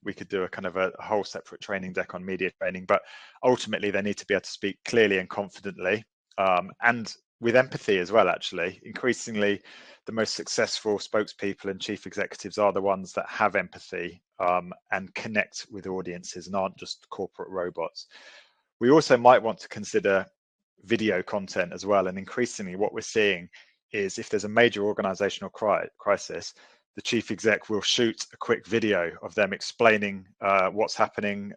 we could do a kind of a whole separate training deck on media training. But ultimately they need to be able to speak clearly and confidently, and with empathy as well. Actually, increasingly the most successful spokespeople and chief executives are the ones that have empathy and connect with audiences and aren't just corporate robots. We also might want to consider video content as well, and increasingly what we're seeing is if there's a major organizational crisis, the chief exec will shoot a quick video of them explaining what's happening,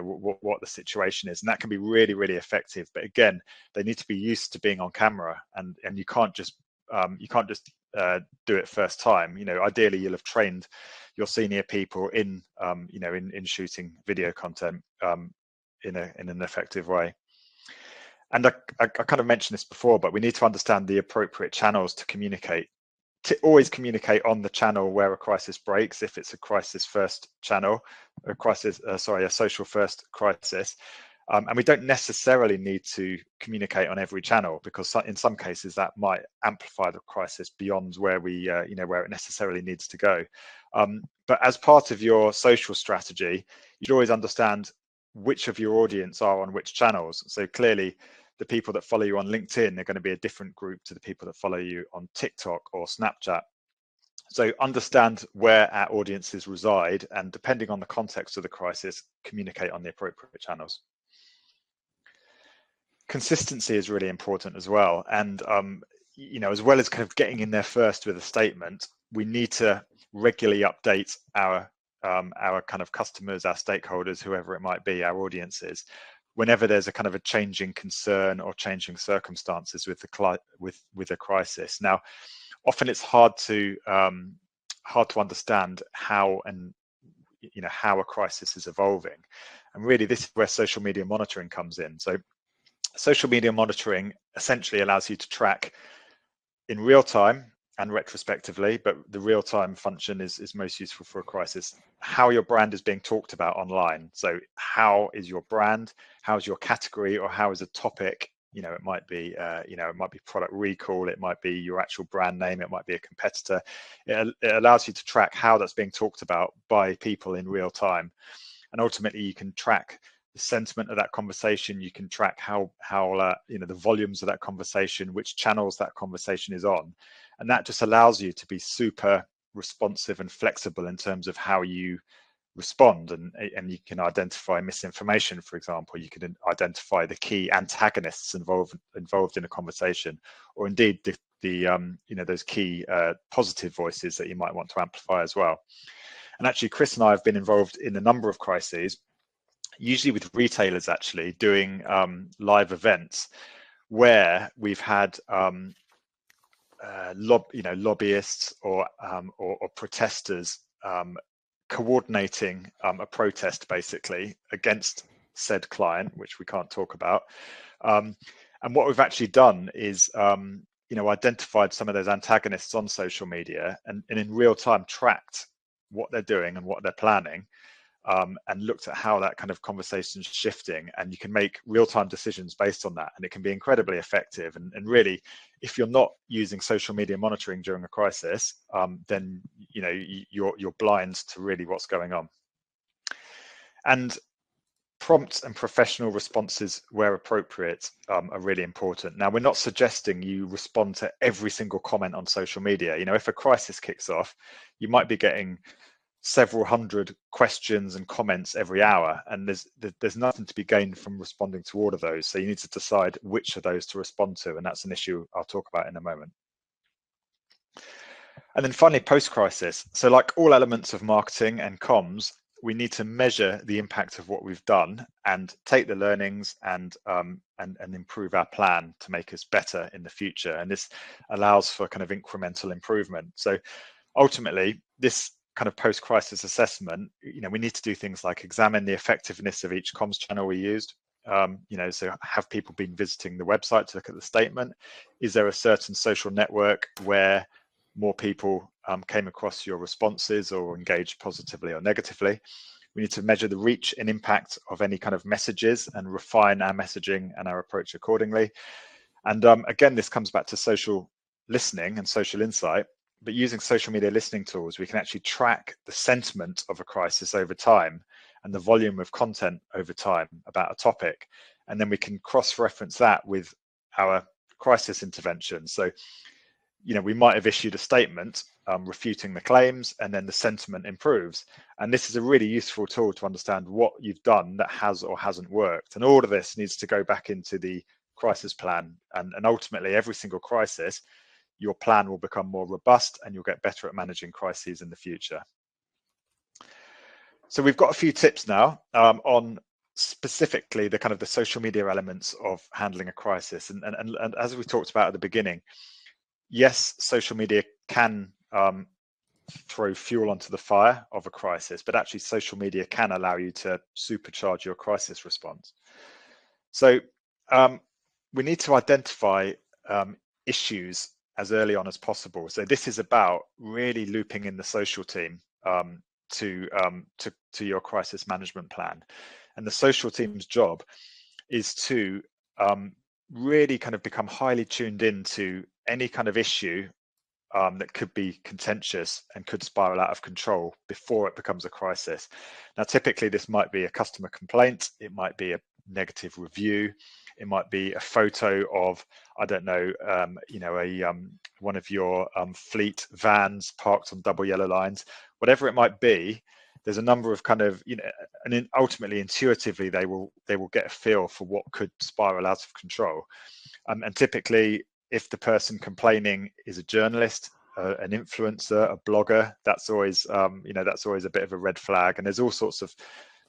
what the situation is, and that can be really, really effective. But again, they need to be used to being on camera, and you can't just do it first time. Ideally you'll have trained your senior people in shooting video content in an effective way. And I kind of mentioned this before, but we need to understand the appropriate channels to communicate. To always communicate on the channel where a crisis breaks, if it's a crisis first channel, a social first crisis. And we don't necessarily need to communicate on every channel, because in some cases that might amplify the crisis beyond where where it necessarily needs to go. But as part of your social strategy, you should always understand which of your audience are on which channels. So clearly the people that follow you on LinkedIn are going to be a different group to the people that follow you on TikTok or Snapchat. So understand where our audiences reside, and depending on the context of the crisis, communicate on the appropriate channels. Consistency is really important as well. And as well as kind of getting in there first with a statement, we need to regularly update our kind of customers, our stakeholders, whoever it might be, our audiences, whenever there's a kind of a changing concern or changing circumstances with a crisis. Now, often it's hard to understand how a crisis is evolving, and really this is where social media monitoring comes in. So social media monitoring essentially allows you to track in real time and retrospectively, but the real-time function is most useful for a crisis, how your brand is being talked about online. So how is your brand, how is your category, or how is a topic? It might be product recall, it might be your actual brand name, it might be a competitor. It allows you to track how that's being talked about by people in real time, and ultimately you can track the sentiment of that conversation. You can track how the volumes of that conversation, which channels that conversation is on, and that just allows you to be super responsive and flexible in terms of how you respond. And you can identify misinformation, for example. You can identify the key antagonists involved in a conversation, or indeed those key positive voices that you might want to amplify as well. And actually, Chris and I have been involved in a number of crises, usually with retailers, actually doing live events where we've had lobbyists or protesters coordinating a protest basically against said client, which we can't talk about. And what we've actually done is identified some of those antagonists on social media and in real time tracked what they're doing and what they're planning. And looked at how that kind of conversation is shifting, and you can make real-time decisions based on that, and it can be incredibly effective. And really, if you're not using social media monitoring during a crisis, then you're blind to really what's going on. And prompt and professional responses where appropriate are really important. Now, we're not suggesting you respond to every single comment on social media. If a crisis kicks off, you might be getting several hundred questions and comments every hour, and there's nothing to be gained from responding to all of those. So you need to decide which of those to respond to, and that's an issue I'll talk about in a moment. And then finally, post-crisis. So like all elements of marketing and comms, we need to measure the impact of what we've done and take the learnings and improve our plan to make us better in the future. And this allows for kind of incremental improvement. So ultimately, this kind of post-crisis assessment, we need to do things like examine the effectiveness of each comms channel we used. So have people been visiting the website to look at the statement? Is there a certain social network where more people came across your responses or engaged positively or negatively? We need to measure the reach and impact of any kind of messages and refine our messaging and our approach accordingly. And again, this comes back to social listening and social insight. But using social media listening tools, we can actually track the sentiment of a crisis over time and the volume of content over time about a topic. And then we can cross-reference that with our crisis intervention. So, we might have issued a statement refuting the claims, and then the sentiment improves. And this is a really useful tool to understand what you've done that has or hasn't worked. And all of this needs to go back into the crisis plan. And ultimately, every single crisis, your plan will become more robust and you'll get better at managing crises in the future. So we've got a few tips now on specifically the kind of the social media elements of handling a crisis. And as we talked about at the beginning, yes, social media can throw fuel onto the fire of a crisis, but actually social media can allow you to supercharge your crisis response. So we need to identify issues as early on as possible. So this is about really looping in the social team to your crisis management plan. And the social team's job is to really kind of become highly tuned into any kind of issue that could be contentious and could spiral out of control before it becomes a crisis. Now, typically this might be a customer complaint, it might be a negative review, it might be a photo of, I don't know, one of your fleet vans parked on double yellow lines, whatever it might be. There's a number of kind of, and then ultimately intuitively they will get a feel for what could spiral out of control. And typically, if the person complaining is a journalist, an influencer, a blogger, that's always a bit of a red flag. And there's all sorts of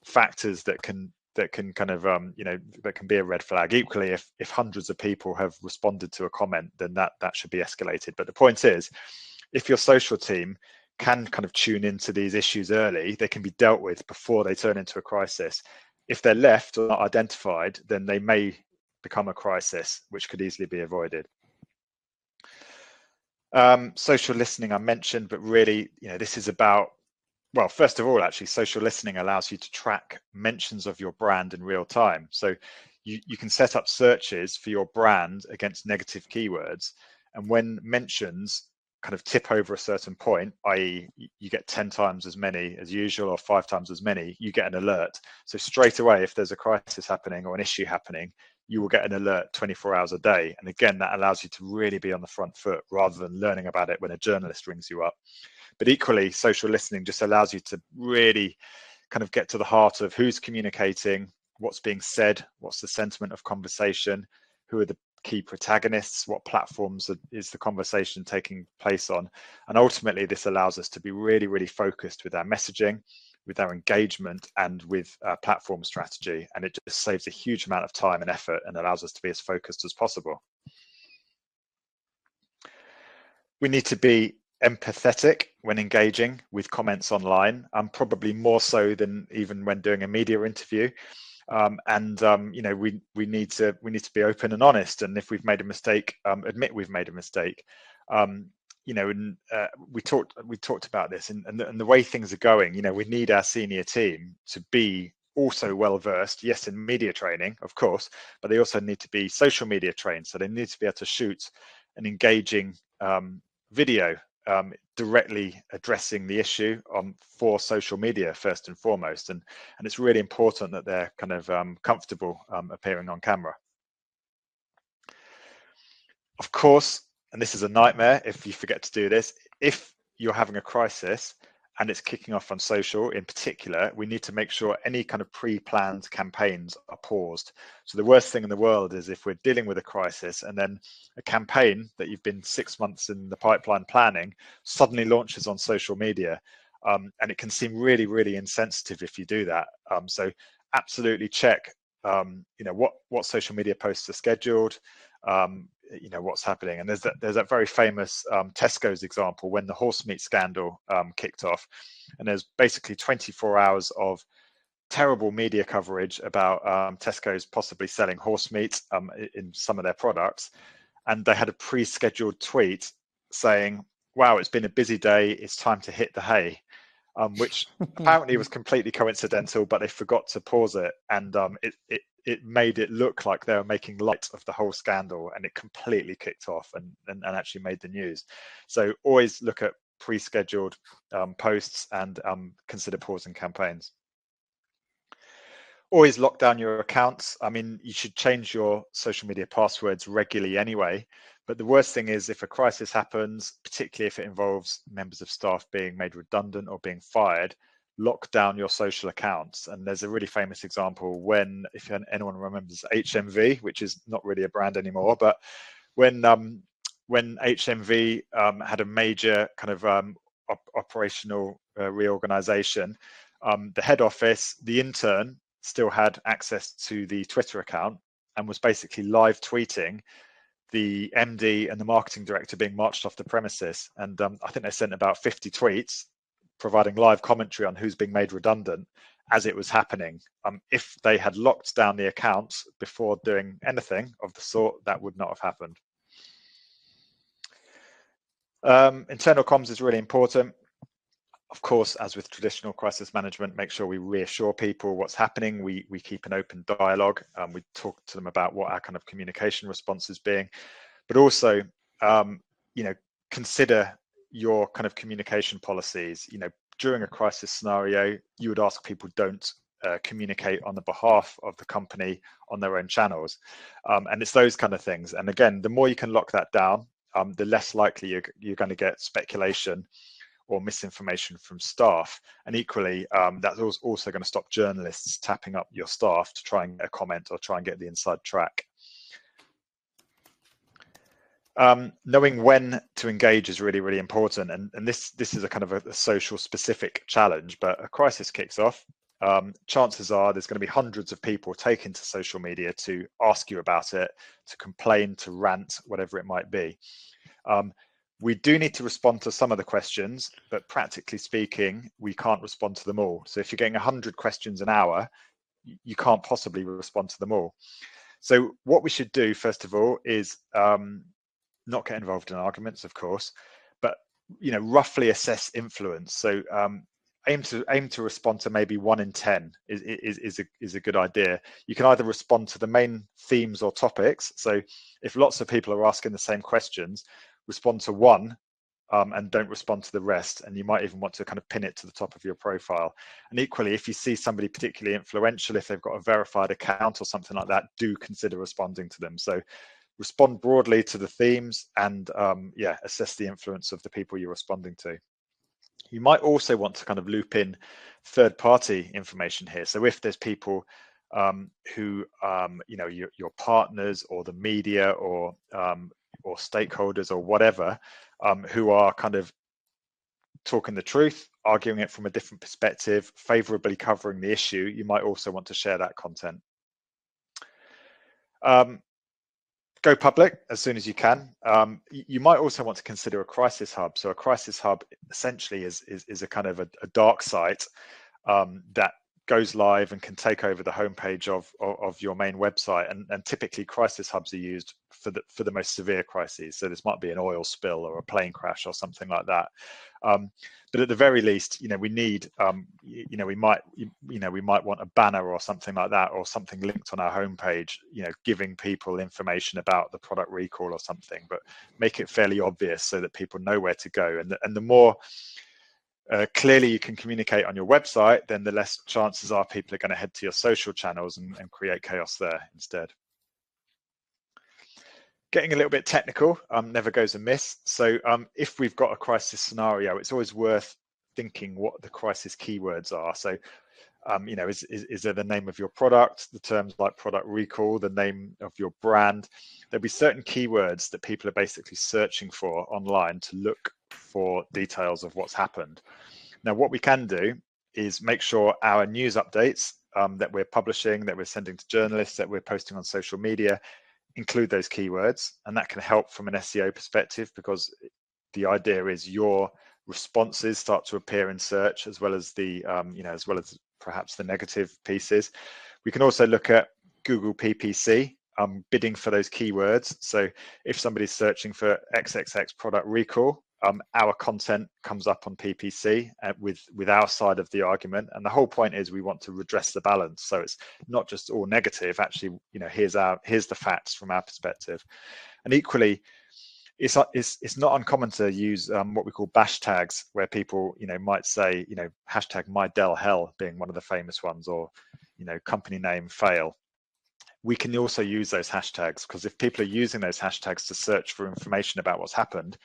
factors that can kind of that can be a red flag. Equally, if hundreds of people have responded to a comment, then that should be escalated. But the point is, if your social team can kind of tune into these issues early, they can be dealt with before they turn into a crisis. If they're left or not identified, then they may become a crisis, which could easily be avoided. Social listening I mentioned, but really, this is about, well, first of all, actually, social listening allows you to track mentions of your brand in real time. So you can set up searches for your brand against negative keywords. And when mentions kind of tip over a certain point, i.e. you get 10 times as many as usual or 5 times as many, you get an alert. So straight away, if there's a crisis happening or an issue happening, you will get an alert 24 hours a day. And again, that allows you to really be on the front foot rather than learning about it when a journalist rings you up. But equally, social listening just allows you to really kind of get to the heart of who's communicating, what's being said, what's the sentiment of conversation, who are the key protagonists, what platforms is the conversation taking place on. And ultimately, this allows us to be really, really focused with our messaging, with our engagement, and with our platform strategy. And it just saves a huge amount of time and effort and allows us to be as focused as possible. We need to be empathetic when engaging with comments online, and probably more so than even when doing a media interview. We need to be open and honest. And if we've made a mistake, admit we've made a mistake. We talked about this, and the way things are going. We need our senior team to be also well versed, yes, in media training, of course, but they also need to be social media trained. So they need to be able to shoot an engaging video directly addressing the issue for social media first and foremost, and it's really important that they're kind of comfortable appearing on camera. Of course, and this is a nightmare if you forget to do this, if you're having a crisis and it's kicking off on social in particular, we need to make sure any kind of pre-planned campaigns are paused. So the worst thing in the world is if we're dealing with a crisis and then a campaign that you've been 6 months in the pipeline planning suddenly launches on social media. And it can seem really, really insensitive if you do that. So absolutely check, what social media posts are scheduled, what's happening. And there's that very famous Tesco's example when the horse meat scandal kicked off, and there's basically 24 hours of terrible media coverage about Tesco's possibly selling horse meat in some of their products, and they had a pre-scheduled tweet saying, wow, it's been a busy day, it's time to hit the hay. which apparently was completely coincidental, but they forgot to pause it, and it made it look like they were making light of the whole scandal, and it completely kicked off and actually made the news. So always look at pre-scheduled posts and consider pausing campaigns. Always lock down your accounts. I mean, you should change your social media passwords regularly anyway, but the worst thing is if a crisis happens, particularly if it involves members of staff being made redundant or being fired, lock down your social accounts. And there's a really famous example when, if anyone remembers HMV, which is not really a brand anymore, but when HMV had a major kind of operational reorganization, the head office, the intern, still had access to the Twitter account and was basically live tweeting the MD and the marketing director being marched off the premises. And I think they sent about 50 tweets providing live commentary on who's being made redundant as it was happening. If they had locked down the accounts before doing anything of the sort, that would not have happened. Internal comms is really important. Of course, as with traditional crisis management, make sure we reassure people what's happening. We keep an open dialogue. We talk to them about what our kind of communication response is being, but also, consider your kind of communication policies. During a crisis scenario, you would ask people don't communicate on the behalf of the company on their own channels. And it's those kind of things. And again, the more you can lock that down, the less likely you're going to get speculation or misinformation from staff. And equally, that's also going to stop journalists tapping up your staff to try and get a comment or try and get the inside track. Knowing when to engage is really, really important. And this is a kind of a social specific challenge, but a crisis kicks off. Chances are there's going to be hundreds of people taking to social media to ask you about it, to complain, to rant, whatever it might be. We do need to respond to some of the questions, but practically speaking, we can't respond to them all. So if you're getting 100 questions an hour, you can't possibly respond to them all. So what we should do, first of all, is not get involved in arguments, of course, but roughly assess influence. So aim to respond to maybe 1 in 10 is a good idea. You can either respond to the main themes or topics. So if lots of people are asking the same questions, respond to one and don't respond to the rest. And you might even want to kind of pin it to the top of your profile. And equally, if you see somebody particularly influential, if they've got a verified account or something like that, do consider responding to them. So respond broadly to the themes and assess the influence of the people you're responding to. You might also want to kind of loop in third-party information here. So if there's people who, your partners or the media or stakeholders or whatever, who are kind of talking the truth, arguing it from a different perspective, favorably covering the issue, you might also want to share that content. Go public as soon as you can. You might also want to consider a crisis hub. So a crisis hub essentially is a kind of a dark site that goes live and can take over the homepage of your main website. And typically crisis hubs are used for the most severe crises. So this might be an oil spill or a plane crash or something like that. But at the very least, we need, we might want a banner or something like that, or something linked on our homepage, giving people information about the product recall or something, but make it fairly obvious so that people know where to go. And the more clearly you can communicate on your website, then the less chances are people are going to head to your social channels and create chaos there instead. Getting a little bit technical never goes amiss. So if we've got a crisis scenario, it's always worth thinking what the crisis keywords are. So, is there the name of your product, the terms like product recall, the name of your brand? There'll be certain keywords that people are basically searching for online to look for details of what's happened. Now, what we can do is make sure our news updates that we're publishing, that we're sending to journalists, that we're posting on social media, include those keywords, and that can help from an SEO perspective, because the idea is your responses start to appear in search as well as the as well as perhaps the negative pieces. We can also look at Google PPC, bidding for those keywords. So if somebody's searching for XXX product recall, our content comes up on PPC with our side of the argument, and the whole point is we want to redress the balance. So it's not just all negative. Actually, here's the facts from our perspective. And equally, it's not uncommon to use what we call bash tags, where people might say hashtag my Dell hell being one of the famous ones, or company name fail. We can also use those hashtags, because if people are using those hashtags to search for information about what's happened,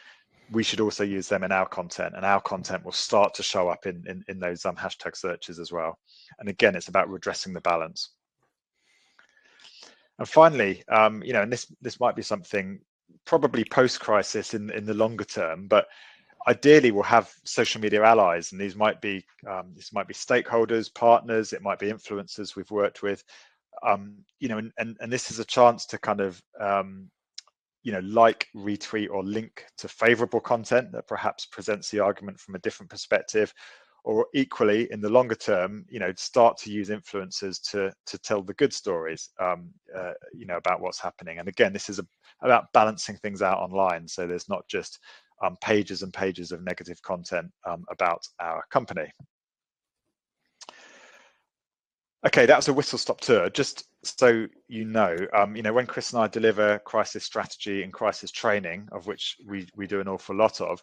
we should also use them in our content, and our content will start to show up in those hashtag searches as well. And again, it's about redressing the balance. And finally, and this might be something probably post-crisis in the longer term, but ideally we'll have social media allies, and these might be stakeholders, partners, it might be influencers we've worked with, and this is a chance to kind of like, retweet, or link to favorable content that perhaps presents the argument from a different perspective, or equally in the longer term, start to use influencers to tell the good stories, about what's happening. And again, this is about balancing things out online, so there's not just pages and pages of negative content about our company. Okay, that was a whistle-stop tour. Just so when Chris and I deliver crisis strategy and crisis training, of which we do an awful lot of,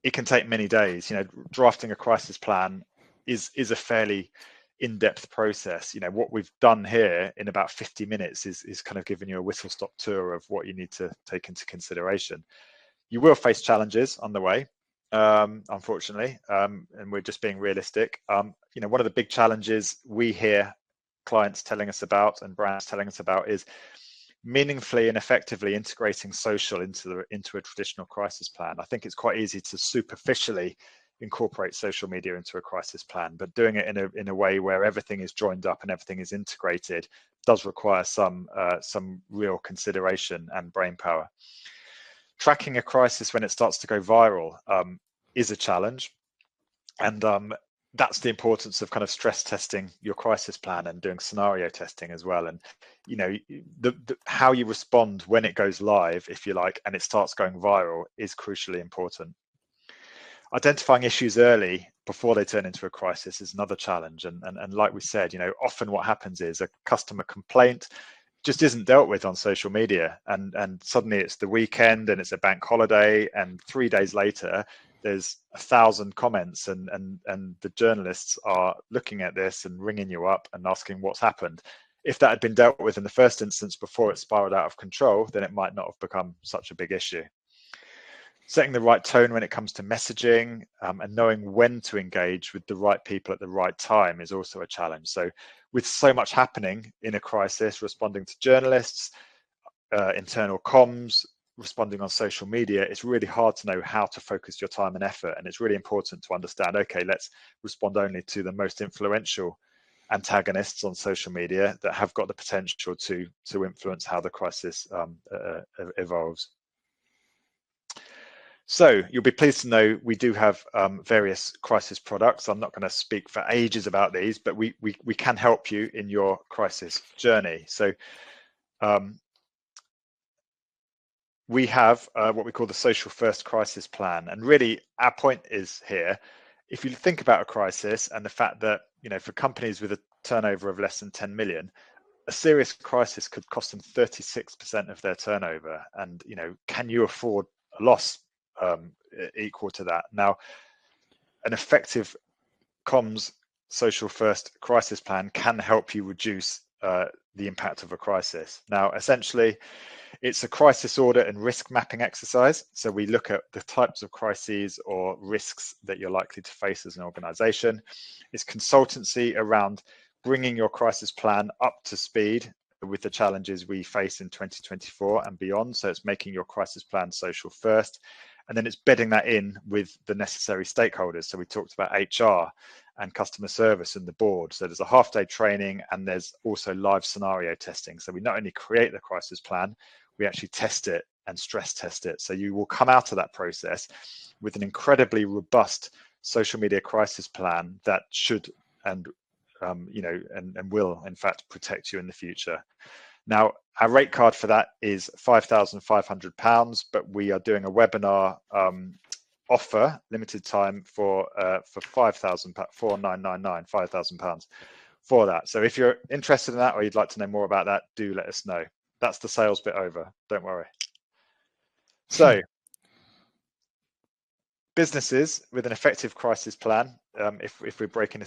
it can take many days. Drafting a crisis plan is a fairly in-depth process. What we've done here in about 50 minutes is kind of giving you a whistle-stop tour of what you need to take into consideration. You will face challenges on the way, unfortunately, and we're just being realistic. One of the big challenges we hear clients telling us about and brands telling us about is meaningfully and effectively integrating social into a traditional crisis plan. I think it's quite easy to superficially incorporate social media into a crisis plan, but doing it in a way where everything is joined up and everything is integrated does require some real consideration and brainpower. Tracking a crisis when it starts to go viral is a challenge, and that's the importance of kind of stress testing your crisis plan and doing scenario testing as well. And how you respond when it goes live, if you like, and it starts going viral is crucially important. Identifying issues early before they turn into a crisis is another challenge. And like we said, often what happens is a customer complaint just isn't dealt with on social media, and suddenly it's the weekend and it's a bank holiday, and 3 days later there's 1,000 comments, and the journalists are looking at this and ringing you up and asking what's happened. If that had been dealt with in the first instance before it spiraled out of control, then it might not have become such a big issue. Setting the right tone when it comes to messaging, and knowing when to engage with the right people at the right time is also a challenge. So with so much happening in a crisis, responding to journalists, internal comms, responding on social media, it's really hard to know how to focus your time and effort. And it's really important to understand, okay, let's respond only to the most influential antagonists on social media that have got the potential to influence how the crisis evolves. So you'll be pleased to know we do have various crisis products. I'm not going to speak for ages about these, but we can help you in your crisis journey. So we have what we call the Social First Crisis Plan. And really our point is here, if you think about a crisis and the fact that, for companies with a turnover of less than 10 million, a serious crisis could cost them 36% of their turnover. And, can you afford a loss equal to that? Now, an effective comms social first crisis plan can help you reduce the impact of a crisis. Now, essentially, it's a crisis audit and risk mapping exercise. So we look at the types of crises or risks that you're likely to face as an organization. It's consultancy around bringing your crisis plan up to speed with the challenges we face in 2024 and beyond. So it's making your crisis plan social first. And then it's bedding that in with the necessary stakeholders. So we talked about HR and customer service and the board. So there's a half-day training, and there's also live scenario testing. So we not only create the crisis plan, we actually test it and stress test it. So you will come out of that process with an incredibly robust social media crisis plan that should and will in fact protect you in the future. Now, our rate card for that is £5,500, but we are doing a webinar offer limited time for £5,000, £5,000 for that. So if you're interested in that or you'd like to know more about that, do let us know. That's the sales bit over. Don't worry. So businesses with an effective crisis plan, if we're breaking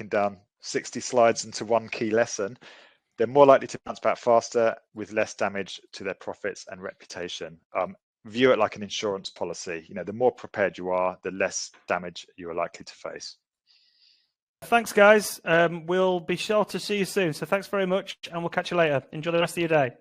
down 60 slides into one key lesson, they're more likely to bounce back faster with less damage to their profits and reputation. View it like an insurance policy. The more prepared you are, the less damage you are likely to face. Thanks, guys. We'll be sure to see you soon. So thanks very much, and we'll catch you later. Enjoy the rest of your day.